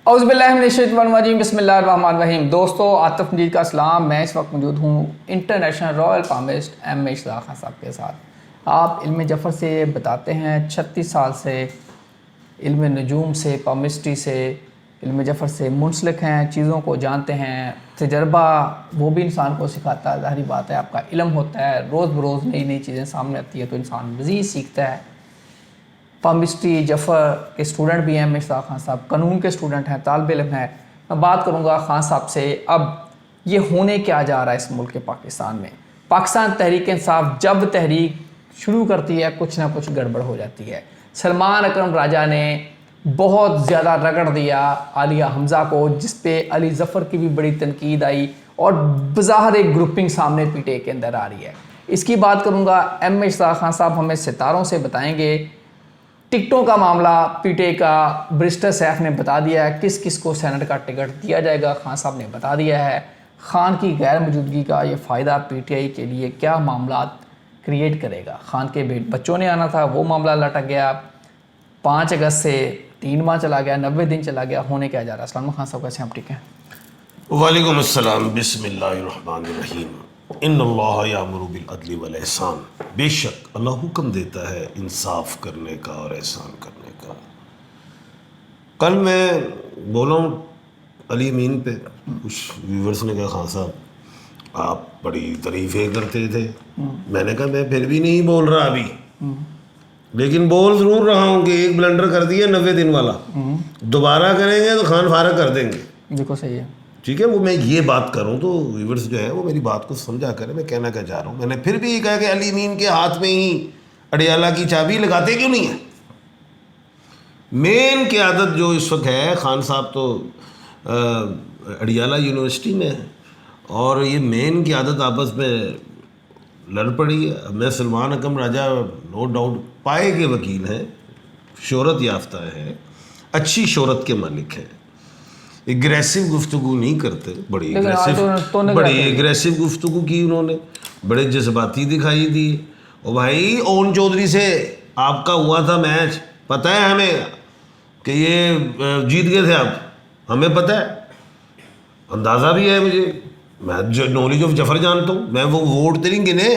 औज़ुबिल्लाहिमिनश्शैतानिर्रजीम बिस्मिल्लाहिर्रहमानिर्रहीम। दोस्तों, आतिफ मजीद का सलाम। मैं इस वक्त मौजूद हूँ international royal pharmacist M Ishraq Khan sahab के साथ। आप इल्म जफ़र से बताते हैं 36 साल से इल्म नजूम से, पामिस्ट्री से, इल्म जफ़र से मुंसलिक हैं, चीज़ों को जानते हैं। तजर्बा वो भी इंसान को सिखाता है। ज़ाहिर बात है, आपका इल्म होता है, रोज़ बरोज़ नई नई चीज़ें सामने आती है तो इंसान मज़ीद सीखता है। पामिस्ट्री जफ़र के स्टूडेंट भी हैं एम इशराक खान साहब, कानून के स्टूडेंट हैं, तालिब इल्म हैं। मैं बात करूँगा खान साहब से, अब ये होने क्या जा रहा है इस मुल्क पाकिस्तान में। पाकिस्तान तहरीक इंसाफ जब तहरीक शुरू करती है कुछ ना कुछ गड़बड़ हो जाती है। सलमान अकरम राजा ने बहुत ज़्यादा रगड़ दिया आलिया हमज़ा को, जिस पे अली ज़फ़र की भी बड़ी तनकीद आई और बज़ाहिर एक ग्रुपिंग सामने पीटे के अंदर आ रही है। इसकी बात करूँगा। एम इशराक खान साहब हमें सितारों से बताएंगे। टिकटों का मामला पीटे का बैरिस्टर सैफ ने बता दिया है, किस किस को सेनेट का टिकट दिया जाएगा खान साहब ने बता दिया है। खान की गैर मौजूदगी का ये फ़ायदा पीटीआई के लिए क्या मामला क्रिएट करेगा। खान के बच्चों ने आना था, वो मामला लटक गया। 5 अगस्त से 3 माह चला गया, 90 दिन चला गया। होने क्या जा रहा है। अस्सलाम खान साहब, कैसे हम ठीक हैं? वालेकुम अस्सलाम। बिस्मिल्लाहिर्रहमानिर्रहीम। इन्नल्लाह यामुरु बिल अदली वल एहसान। बेशक अल्लाह हुक्म देता है इंसाफ करने का और एहसान करने का। कल मैं बोला हूँ अली मीन पे, कुछ व्यूवर्स ने कहा खान साहब आप बड़ी तारीफ़ें करते थे। मैंने कहा मैं फिर भी नहीं बोल रहा अभी, लेकिन बोल ज़रूर रहा हूँ कि एक ब्लंडर कर दिया 90 दिन वाला, दोबारा करेंगे तो खान फारग कर देंगे। बिल्कुल सही है, ठीक है। वो मैं ये बात करूं तो व्यूवर्स जो है वो मेरी बात को समझा करें मैं कहना क्या चाह रहा हूँ। मैंने फिर भी ये कहा कि अली मीन के हाथ में ही अडियाला की चाबी लगाते क्यों नहीं है। मेन की आदत जो इस वक्त है, खान साहब तो अडियाला यूनिवर्सिटी में है और ये मेन की आदत आपस में लड़ पड़ी है। मैं सलमान अकरम राजा नो डाउट पाए के वकील हैं, शोहरत याफ्ता है, अच्छी शोहरत के मालिक हैं, एग्रेसिव गुफ्तगू नहीं करते। बड़ी एग्रेसिव गुफ्तगू की उन्होंने, बड़े जज्बाती दिखाई दी। और भाई ओन चौधरी से आपका हुआ था मैच, पता है हमें कि ये जीत गए थे आप, हमें पता है, अंदाज़ा भी है मुझे। मैं जो नॉलेज ऑफ जफर जानता हूँ, मैं वो वोट तेरी गिने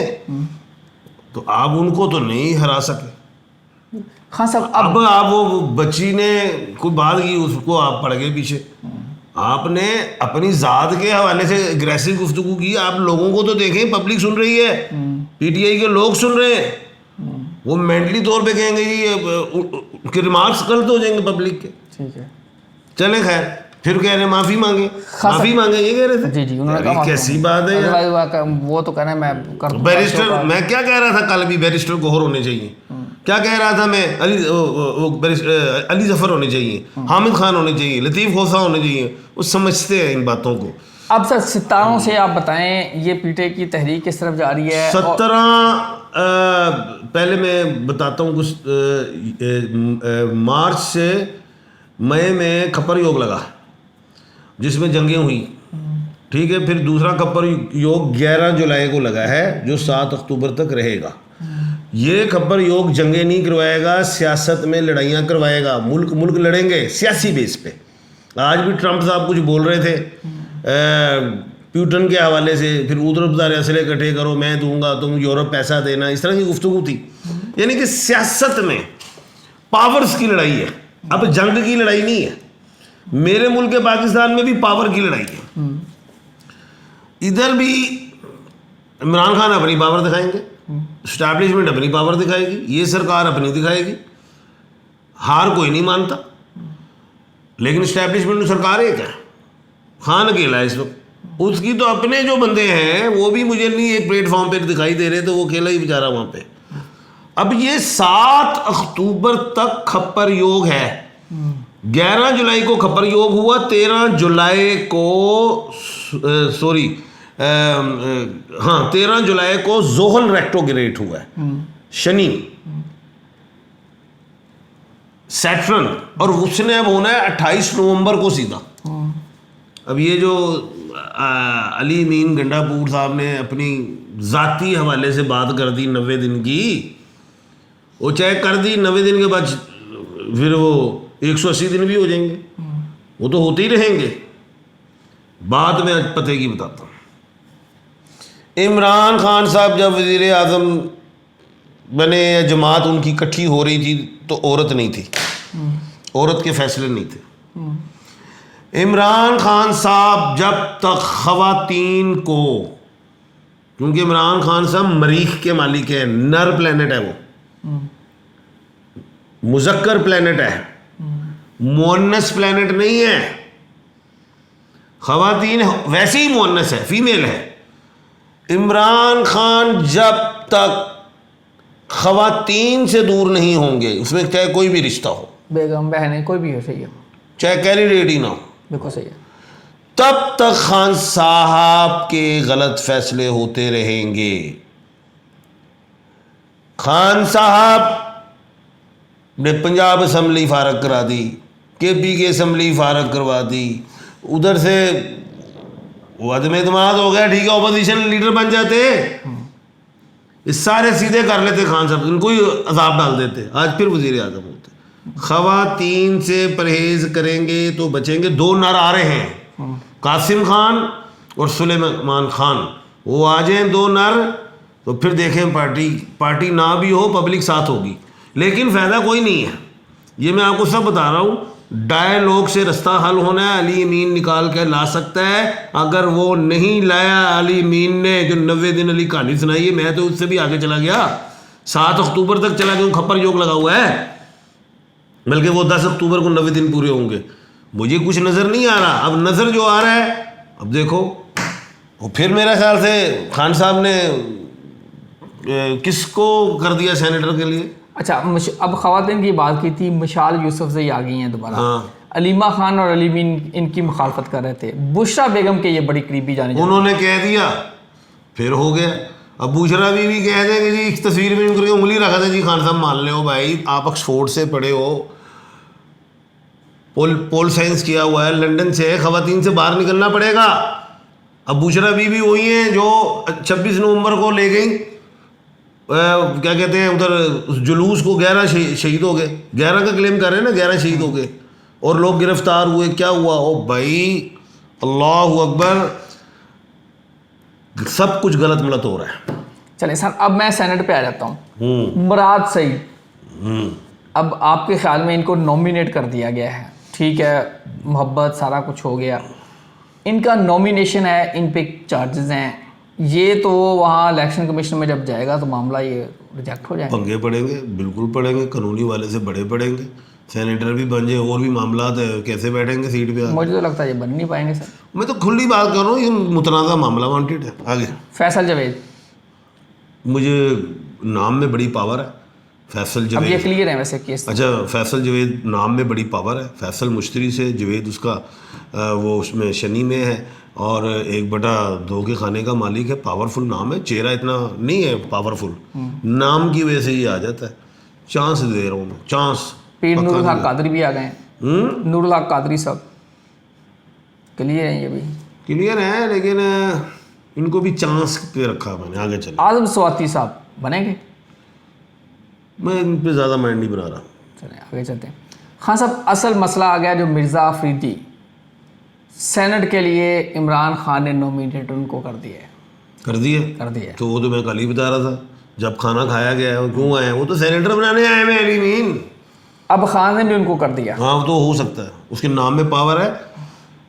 तो आप उनको तो नहीं हरा सके। खान साहब अब आप वो बच्ची ने कोई बात की, उसको आप पड़ गए पीछे। आपने अपनी ज़ात के हवाले से एग्रेसिव गुफ्तगू की। आप लोगों को तो देखें, पब्लिक सुन रही है, पीटीआई के लोग सुन रहे हैं। वो मेंटली तौर पे कहेंगे कि रिमार्क्स गलत हो जाएंगे पब्लिक के। ठीक है, चले खैर, फिर कह रहे माफ़ी मांगे, माफ़ी मांगे ये कह रहे थे। जी जी, उन्होंने कहा कैसी बात है यार। वो तो कहना है मैं कर दूंगा। बैरिस्टर, मैं क्या कह रहा था कल भी, बैरिस्टर गौहर होने चाहिए। क्या कह रहा था मैं, अली ज़फ़र होने चाहिए, हामिद खान होने चाहिए, लतीफ़ खोसा होने चाहिए। वो समझते हैं इन बातों को। अब सर सितारों से आप बताएं, ये पीटे की तहरीक किस तरफ जा रही है? 17 पहले मैं बताता हूँ कुछ। मार्च से मई में खप्पर योग लगा जिसमें जंगें हुई। ठीक है। फिर दूसरा खप्पर योग 11 जुलाई को लगा है जो 7 अक्टूबर तक रहेगा। ये खप्पर योग जंगें नहीं करवाएगा, सियासत में लड़ाइयाँ करवाएगा। मुल्क लड़ेंगे सियासी बेस पे। आज भी ट्रंप साहब कुछ बोल रहे थे प्यूटन के हवाले से, फिर उधर असले इकट्ठे करो, मैं दूंगा, तुम यूरोप पैसा देना, इस तरह की गुफ्तगू थी। यानी कि सियासत में पावर्स की लड़ाई है, अब जंग की लड़ाई नहीं है। मेरे मुल्क के पाकिस्तान में भी पावर की लड़ाई है। इधर भी इमरान खान अपनी पावर दिखाएंगे, स्टैब्लिशमेंट अपनी पावर दिखाएगी, ये सरकार अपनी दिखाएगी। हार कोई नहीं मानता, लेकिन स्टैब्लिशमेंट सरकार एक है, खान अकेला है इस वक्त। उसकी तो अपने जो बंदे हैं वो भी मुझे नहीं एक प्लेटफॉर्म पे दिखाई दे रहे, तो वो अकेला ही बेचारा वहाँ पे। अब ये 7 अक्टूबर तक खप्पर योग है। 11 जुलाई को खप्पर योग हुआ, 13 जुलाई को 13 जुलाई को जोहल रेक्टोग्रेट हुआ है, शनि सैटर्न, और उसने अब होना है 28 नवंबर को सीधा। अब ये जो अली मीन गंडापुर साहब ने अपनी ज़ाती हवाले से बात कर दी 90 दिन की, वो चाहे कर दी 90 दिन के बाद फिर वो 180 दिन भी हो जाएंगे। वो तो होते ही रहेंगे। बाद में आज पते की बताता हूँ। इमरान खान साहब जब वज़ीर आज़म बने या जमात उनकी इकट्ठी हो रही थी तो औरत नहीं थी, औरत के फैसले नहीं थे। इमरान खान साहब जब तक ख़वातीन को, क्योंकि इमरान खान साहब मरीख के मालिक हैं, नर प्लेनेट है, वो मुज़क्कर प्लेनेट है, मुअन्नस प्लेनेट नहीं है। ख़वातीन वैसे ही मुअन्नस है, फीमेल है। इमरान खान जब तक ख़वातीन से दूर नहीं होंगे, उसमें चाहे कोई भी रिश्ता हो, बेगम बहनें कोई भी हो, सही है, चाहे कैंडिडेट ही ना हो, बिल्कुल सही है। तब तक खान साहब के गलत फैसले होते रहेंगे। खान साहब ने पंजाब असम्बली फारग करा दी, केपी की असम्बली फारग करवा दी, उधर से वो अदम एतमाद हो गया, ठीक है, ऑपोजिशन लीडर बन जाते, इस सारे सीधे कर लेते खान साहब, इनको ही अजाब डाल देते, आज फिर वजीर आजम होते। ख़वातीन से परहेज करेंगे तो बचेंगे। 2 नर आ रहे हैं, कासिम खान और सुलेमान खान, वो आ जाएं 2 नर, तो फिर देखें पार्टी ना भी हो, पब्लिक साथ होगी, लेकिन फ़ायदा कोई नहीं है। ये मैं आपको सब बता रहा हूँ, डायलॉग से रास्ता हल होना है। अली अमीन निकाल के ला सकता है, अगर वो नहीं लाया, अली अमीन ने जो 90 दिन अली कहानी सुनाई है, मैं तो उससे भी आगे चला गया, 7 अक्टूबर तक चला गया, खप्पर योग लगा हुआ है, बल्कि वो 10 अक्टूबर को 90 दिन पूरे होंगे। मुझे कुछ नज़र नहीं आ रहा, अब नज़र जो आ रहा है, अब देखो, वो फिर मेरे ख्याल से खान साहब ने किसको कर दिया सेनेटर के लिए। अच्छा, अब ख़वातीन की बात की थी, मिशाल यूसुफजई आ गई हैं दोबारा। हाँ, अलीमा खान और अली मीन इनकी मुखालफत कर रहे थे, बुशरा बेगम के ये बड़ी करीबी जाने उन्होंने कह दिया, फिर हो गया। अब बुशरा भी कह देंगे जी, इस तस्वीर में इनकर उंगली रखा था जी, खान साहब मान ले हो भाई, आप ऑक्सफोर्ड से पढ़े हो, पोल साइंस किया हुआ है, लंदन से, ख़वातीन से बाहर निकलना पड़ेगा। अब बुशरा बीवी वही हैं जो 26 नवंबर को ले गई, क्या कहते हैं, उधर उस जुलूस को 11 शहीद हो गए, 11 का क्लेम कर रहे हैं ना, 11 शहीद हो गए और लोग गिरफ्तार हुए। क्या हुआ? ओ भाई, अल्लाह अकबर, सब कुछ गलत मलत हो रहा है। चले सर, अब मैं सेनेट पे आ जाता हूँ। मुराद सईद, अब आपके ख्याल में इनको नॉमिनेट कर दिया गया है, ठीक है, मोहब्बत सारा कुछ हो गया, इनका नॉमिनेशन है, इन पे चार्जेस हैं, ये तो वहाँ इलेक्शन कमीशन में जब जाएगा तो मामला ये रिजेक्ट हो जाएगा। पंगे पड़ेंगे, बिल्कुल पड़ेंगे, कानूनी वाले से बड़े पड़ेंगे, सेनेटर भी बन जाए और भी मामला है, कैसे बैठेंगे सीट पे? मुझे तो लगता है ये बन नहीं पाएंगे सर। मैं तो खुली बात कर रहा हूँ, ये मुतनाज़ा मामला वांटेड है। आगे फैसल जवेद, मुझे नाम में बड़ी पावर है, फैसल अब ये जवेद। क्लियर है वैसे केस। अच्छा, फैसल जवेद नाम में बड़ी पावर है, फैसल मुश्तरी से, जवेद उसका वो उसमें शनि में है, और 1/2 के खाने का मालिक है। पावरफुल नाम है, चेहरा इतना नहीं है पावरफुल, नाम की वजह से ही आ जाता है। चांस दे रहा हूँ मैं, चांस। पीर नूरुल हक कादरी भी आ गए हैं, नूरुल हक कादरी साहब, क्लियर है ये भी? क्लियर है, लेकिन इनको भी चांस पे रखा मैंने। आगे चले, आजम स्वाति साहब बनेंगे? मैं इन पे ज़्यादा माइंड नहीं बना रहा। चलें आगे चलते हैं। खान साहब, असल मसला आ गया जो मिर्ज़ा अफरीदी सेनेट के लिए इमरान खान ने नॉमिनेट उनको कर दिया है। कर दिए? है। तो वो तो मैं कल ही बता रहा था, जब खाना खाया गया है। वो क्यों आए? वो तो सेनेटर बनाने आए हैं अली मीन। अब खान ने भी उनको कर दिया। हाँ, तो हो सकता है, उसके नाम में पावर है।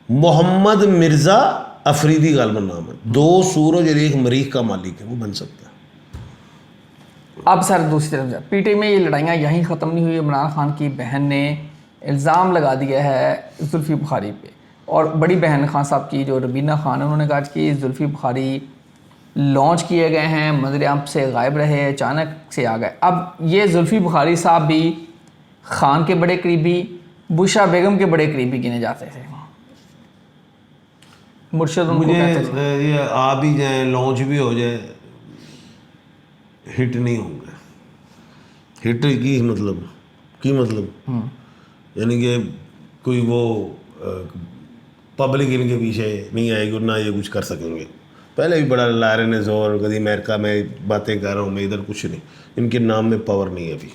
मोहम्मद मिर्ज़ा अफरीदी गालबन नाम है, 2 सूरज और 1 मरीख का मालिक है, वो बन सकता है। अब सर दूसरी तरफ पीटी में ये लड़ाइयाँ यहीं ख़त्म नहीं हुई। इमरान खान की बहन ने इल्ज़ाम लगा दिया है जुल्फ़ी बुखारी पे, और बड़ी बहन खान साहब की जो रबीना खान है, उन्होंने कहा कि जुल्फ़ी बुखारी लॉन्च किए गए हैं, मंजर-ए-आम से गायब रहे, अचानक से आ गए। अब ये जुल्फ़ी बुखारी साहब भी खान के बड़े करीबी, बुशरा बेगम के बड़े करीबी गिने जाते थे, मुर्शद उनको कहते थे। मुझे ये आ भी जाए, लॉन्च भी हो जाए, हिट नहीं होंगे। हिट की मतलब यानी कि कोई वो पब्लिक इनके पीछे नहीं आएगी और ना ये कुछ कर सकेंगे। पहले भी बड़ा ला रहे ने जोर, कभी अमेरिका में बातें कर रहा हूँ मैं, इधर कुछ नहीं, इनके नाम में पावर नहीं है अभी।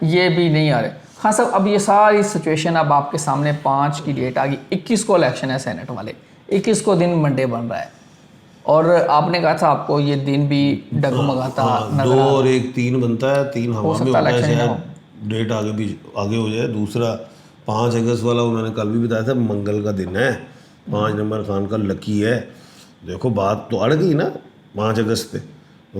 ये भी नहीं आ रहे। हाँ साहब, अब ये सारी सिचुएशन अब आपके सामने 5 की डेट आ गई, 21 को इलेक्शन है सेनेट वाले, 21 को दिन मंडे बन रहा है और आपने कहा था आपको ये दिन भी डगमगाता नजर 2 आ और 1 3 बनता है, 3 हवा में सकता होता है, election शायद डेट आगे हो जाए। दूसरा 5 अगस्त वाला वो मैंने कल भी बताया था, मंगल का दिन है, 5 नंबर खान का लकी है। देखो बात तो अड़ गई ना 5 अगस्त पे।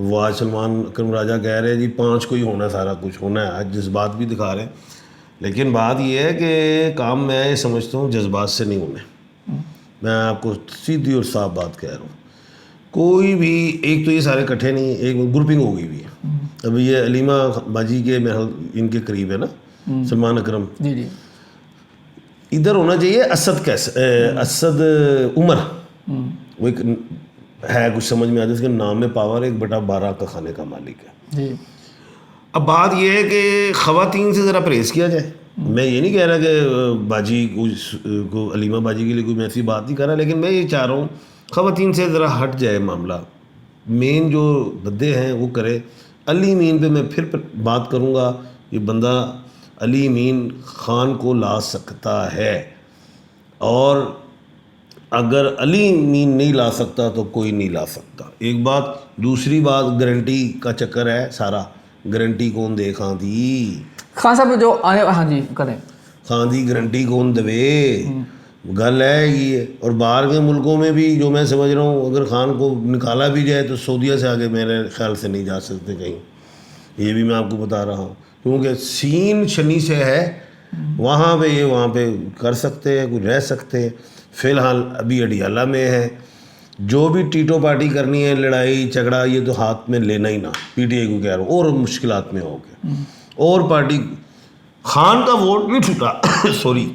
वो आज सलमान अकरम राजा कह रहे हैं जी 5 को ही होना, सारा कुछ होना है, आज जज्बात भी दिखा रहे हैं। लेकिन बात ये है कि काम मैं ये समझता हूँ जज्बात से नहीं होने। मैं आपको सीधी और साफ बात कह रहा हूँ, कोई भी एक तो ये सारे इकट्ठे नहीं, एक ग्रुपिंग हो गई भी है। अभी ये अलीमा बाजी के महल इनके करीब है ना सलमान अकरम, जी जी, इधर होना चाहिए असद उमर, वो एक है कुछ समझ में आता है, इसके नाम में पावर, 1/12 का खाने का मालिक है जी। अब बात यह है कि ख़वातीन से ज़रा परहेज़ किया जाए। मैं ये नहीं कह रहा कि बाजी को अलीमा बाजी के लिए कोई मैं ऐसी बात नहीं कर रहा, लेकिन मैं ये चाह रहा हूँ ख़वातीन से ज़रा हट जाए मामला। मेन जो बंदे हैं वो करे। अली मीन पे मैं फिर बात करूँगा, ये बंदा अली मीन ख़ान को ला सकता है, और अगर अली मीन नहीं ला सकता तो कोई नहीं ला सकता, एक बात। दूसरी बात, गारंटी का चक्कर है सारा, गारंटी कौन दे खां दी? खान साहब जो आने, हाँ जी करें, खां दी गारंटी कौन दवे? गल है ये। और बाहर के मुल्कों में भी जो मैं समझ रहा हूँ, अगर खान को निकाला भी जाए तो सऊदीया से आगे मेरे ख्याल से नहीं जा सकते कहीं, ये भी मैं आपको बता रहा हूँ, क्योंकि सीन शनी से है वहाँ पे, ये वहाँ पे कर सकते हैं, कुछ रह सकते हैं। फ़िलहाल अभी अडियाला में है, जो भी टीटो पार्टी करनी है, लड़ाई झगड़ा, ये तो हाथ में लेना ही ना। पीटीआई को कह रहा हूँ, और मुश्किलात में हो गए, और पार्टी खान का वोट नहीं छूटा सॉरी,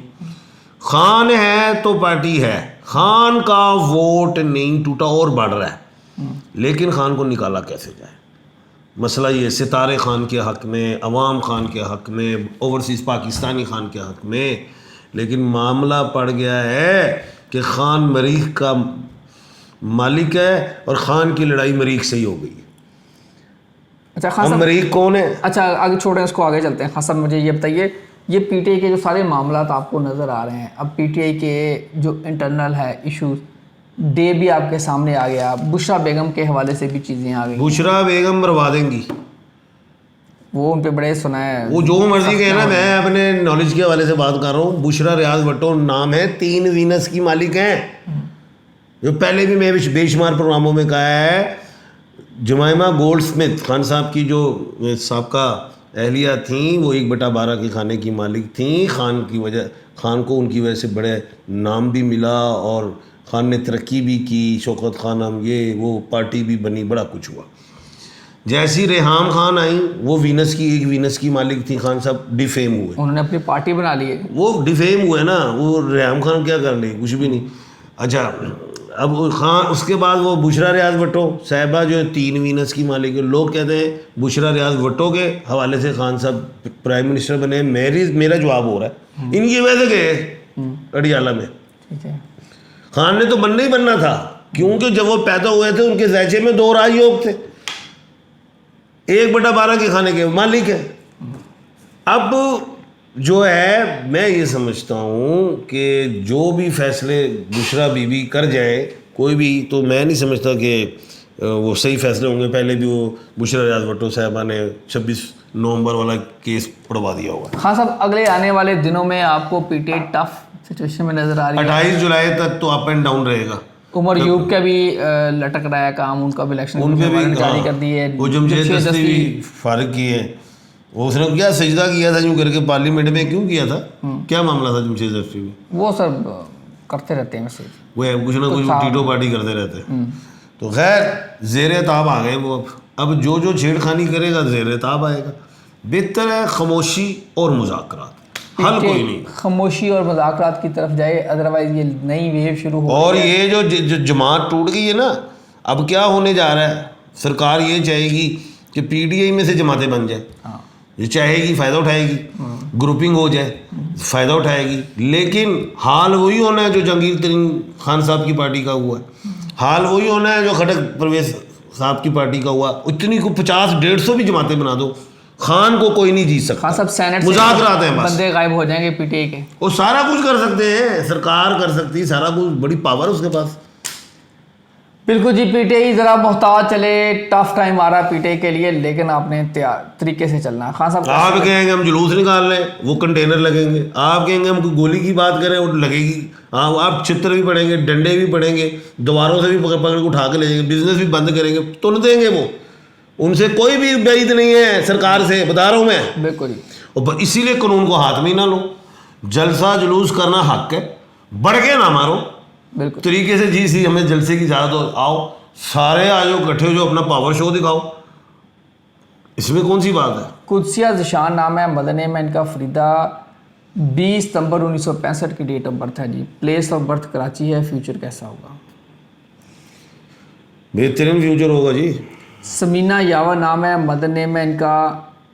खान है तो पार्टी है, खान का वोट नहीं टूटा और बढ़ रहा है, लेकिन खान को निकाला कैसे जाए? मसला ये सितारे खान के हक़ में, अवाम खान के हक़ में, ओवरसीज़ पाकिस्तानी खान के हक़ में, लेकिन मामला पड़ गया है कि खान मरीख का मालिक है और खान की लड़ाई मरीख से ही हो गई है। अच्छा खान अब साहब, मरीख कौन है? अच्छा आगे छोड़ें उसको, आगे चलते हैं। खान साहब मुझे ये बताइए, ये पीटीआई के जो सारे मामला आपको नज़र आ रहे हैं, अब पीटीआई के जो इंटरनल है इशूज़, डे भी आपके सामने आ गया, बुशरा बेगम के हवाले से भी चीज़ें आ गई, बुशरा बेगम मरवा देंगी, वो उन पे बड़े सुना है, वो जो मर्जी कहे ना। मैं अपने नॉलेज के हवाले से बात कर रहा हूँ। बुशरा रियाज भट्टो नाम है, 3 वीनस की मालिक हैं, जो पहले भी मैं बेशुमार प्रोग्रामों में कहा है। जमाइमा गोल्ड स्मिथ खान साहब की जो साबका अहलिया थी, वो 1/12 के खाने की मालिक थी। खान को उनकी वजह से बड़े नाम भी मिला, और खान ने तरक्की भी की, शौकत खानम, ये वो पार्टी भी बनी, बड़ा कुछ हुआ। जैसी रेहाम खान आई, वो वीनस की 1 वीनस की मालिक थी, खान साहब डिफेम हुए, उन्होंने अपनी पार्टी बना ली है, वो डिफेम हुए ना। वो रेहाम खान क्या कर ले, कुछ भी नहीं। अच्छा, अब खान उसके बाद वो बुशरा रियाज भट्टो साहिबा जो 3 वीनस की मालिक है। लोग कहते हैं बुशरा रियाज भट्टो के हवाले से खान साहब प्राइम मिनिस्टर बने। मेरा जवाब हो रहा है, इनकी वजह से गए अडियाला में। ठीक है, खान ने तो बनना ही बनना था, क्योंकि जब वो पैदा हुए थे उनके ज़ैचे में 2 राजयोग थे, 1/12 के खाने के मालिक है। अब जो है, मैं ये समझता हूँ कि जो भी फैसले बुशरा बीबी कर जाए कोई भी, तो मैं नहीं समझता कि वो सही फैसले होंगे। पहले भी वो बुशरा रियाज भट्टो साहबा ने 26 नवंबर वाला केस पढ़वा दिया होगा। हाँ साहब, अगले आने वाले दिनों में आपको पीटीआई टफ सिचुएशन में नज़र आ रही है। 28 जुलाई तक तो अप एंड डाउन रहेगा। उमर यूब का भी लटक रहा है काम, उनका भी इलेक्शन उन पे भी जारी कर दी है, वो जमशेद दस्ती भी फारिग किए हैं। वो उसने क्या सजदा किया था यूँ करके पार्लियामेंट में, क्यों किया था? क्या मामला था जमशेद दस्ती में? वो सब करते रहते हैं मैसेज, वो कुछ ना कुछ टीटो पार्टी करते रहते हैं। तो खैर ज़ेर ताब आ गए वो। अब जो जो छेड़खानी करेगा ज़ेर ताब आएगा। बेहतर है खामोशी और मुज़ाकरात, हल कोई नहीं। खामोशी और मुज़ाकरात की तरफ जाए, अदरवाइज ये नई वेव शुरू हो। और ये जो जमात टूट गई है ना, अब क्या होने जा रहा है? सरकार ये चाहेगी कि पीटीआई में से जमातें बन जाए, ये चाहेगी, फ़ायदा उठाएगी, ग्रुपिंग हो जाए, फ़ायदा उठाएगी। लेकिन हाल वही होना है जो जहांगीर तरीन खान साहब की पार्टी का हुआ है, हाल वही होना है जो खटक परवेज़ साहब की पार्टी का हुआ। इतनी को 50-150 भी जमातें बना दो, खान को कोई नहीं जीत सकता। खान साहब सेनेट मुज़ाकरात हैं बस। बंदे गायब हो जाएंगे पीटीआई के। वो सारा कुछ कर सकते हैं, सरकार कर सकती है सारा कुछ, बड़ी पावर है उसके पास। बिल्कुल जी, पीटीआई ज़रा मोहताज चले, टफ टाइम आ रहा है पीटीआई के लिए, लेकिन आपने तरीके से चलना है। खान साहब आप कहेंगे हम जुलूस निकाल रहे हैं, वो कंटेनर लगेंगे। आप कहेंगे हम कोई गोली की बात करें, वो लगेगी। हाँ, आप चित्र भी पड़ेंगे, डंडे भी पड़ेंगे, दीवारों से भी पकड़ पकड़ के उठा के ले जाएंगे, बिजनेस भी बंद करेंगे, तुन देंगे वो। उनसे कोई भी बैद नहीं है सरकार से, बता रहा हूँ मैं। बिल्कुल जी। और इसीलिए कानून को हाथ में ही ना लो। जलसा जुलूस करना हक है, बढ़ के ना मारो, बिल्कुल तरीके से जी सी हमें जलसे की इजाजत हो, आओ सारे आ जाओ, इकट्ठे हो जाओ, अपना पावर शो दिखाओ, इसमें कौन सी बात है। कुदसिया ज़िशान नाम है, मदर नेम है इनका फरीदा, 20 सितंबर 1965 की डेट ऑफ बर्थ है जी। प्लेस ऑफ बर्थ कराची है। फ्यूचर कैसा होगा? बेहतरीन फ्यूचर होगा जी। समीना यावा नाम है, मदर नेम है इनका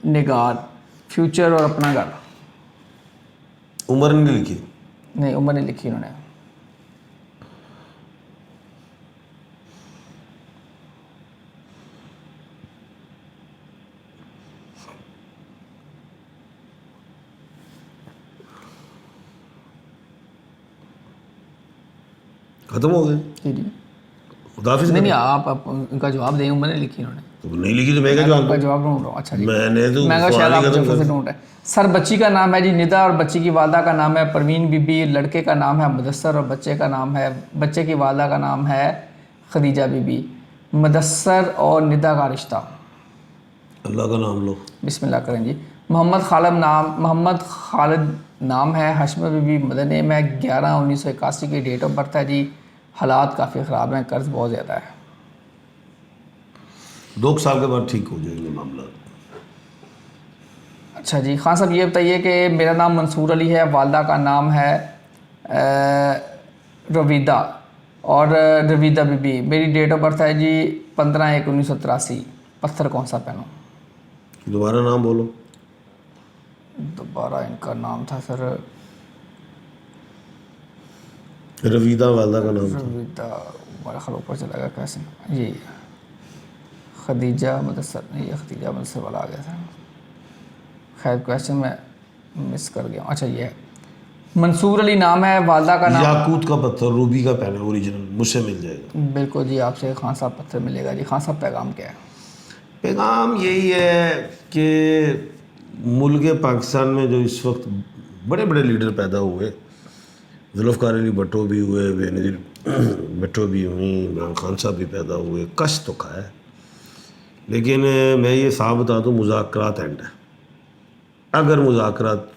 निगार। फ्यूचर और अपना घर उम्र नहीं लिखी। नहीं, उम्र नहीं लिखी उन्होंने। खत्म हो गए, जी जी। खुदाफिज। नहीं, आप उनका जवाब दें, उम्र नहीं लिखी उन्होंने। तो नहीं लिखी तो मैं क्या जवाब आपका दूं? जवाब ढूंढ रहा हूँ। अच्छा जी, मैंने तो मैं कहा शायद सवाल ही आप खत्म जफर कर से ढूंढ रहे हैं। सर, बच्ची का नाम है जी निदा और बच्ची की वालदा का नाम है परवीन बीबी। लड़के का नाम है मुदस्सर और बच्चे का नाम है, बच्चे की वालदा का नाम है खदीजा बीबी। मुदस्सर और निदा का रिश्ता। अल्लाह का नाम लो। बिस्मिल्लाह करें जी। मोहम्मद खालिद नाम है। हशम बीबी मदर नेम है। 11/1981 की डेट ऑफ बर्थ है जी। हालात काफ़ी ख़राब हैं, कर्ज बहुत ज़्यादा है। 2 साल के बाद ठीक हो जाएंगे मामला। अच्छा जी, खान साहब ये बताइए कि मेरा नाम मंसूर अली है, वालदा का नाम है रवीदा और रवीदा बीबी। मेरी डेट ऑफ बर्थ है जी 15/1/1983। पत्थर कौन सा पहनो? दोबारा नाम बोलो। दोबारा इनका नाम था सर रवीदा वालदा का नाम था। रवीदा, बड़ा ख्याल ऊपर चला गया कैसे जी। खदीजा मुदस्सर नहीं, ये खदीजा मुदस्सर वाला आ गया था। खैर क्वेश्चन मैं मिस कर गया हूँ। अच्छा, ये है मंसूर अली नाम है, वालदा का नाम। याकूत का पत्थर, रूबी का पहना, ओरिजिनल मुझसे मिल जाएगा। बिल्कुल जी, आपसे खान साहब पत्थर मिलेगा जी। खान साहब पैगाम क्या है? पैगाम यही है कि मुल्क पाकिस्तान में जो इस वक्त बड़े बड़े लीडर पैदा हुए, जुल्फ़िकार अली भुट्टो भी हुए, बेनज़ीर भुट्टो भी हुई, इमरान खान साहब भी पैदा हुए, कष्ट तो खाया है, लेकिन मैं ये साफ बता दूँ, मुज़ाकरात एंड है। अगर मुज़ाकरात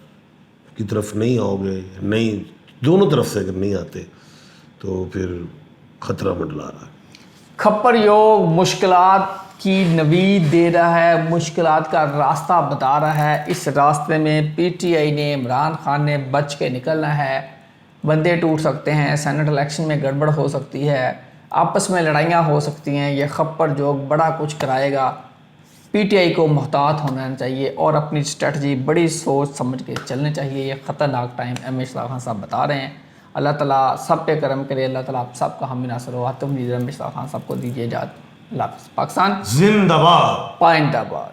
की तरफ नहीं आओगे, नहीं दोनों तरफ से अगर नहीं आते, तो फिर ख़तरा मंडला रहा है। खप्पर योग मुश्किलात की नवीद दे रहा है, मुश्किलात का रास्ता बता रहा है। इस रास्ते में पीटीआई ने, इमरान खान ने बच के निकलना है। बंदे टूट सकते हैं, सेनेट इलेक्शन में गड़बड़ हो सकती है, आपस में लड़ाइयाँ हो सकती हैं। यह खप्पर योग बड़ा कुछ कराएगा। पीटीआई को मोहतात होना चाहिए और अपनी स्ट्रेटजी बड़ी सोच समझ के चलनी चाहिए। ये ख़तरनाक टाइम एम एच खान साहब बता रहे हैं। अल्लाह ताला सब पे करम करे, अल्लाह ताला आप सब का हामी नासर हो। आतम एम एच खान साहब को दीजिए इजाज़त। अल्लाह हाफ़िज़। पाकिस्तान जिंदाबाद, पाइंदाबाद।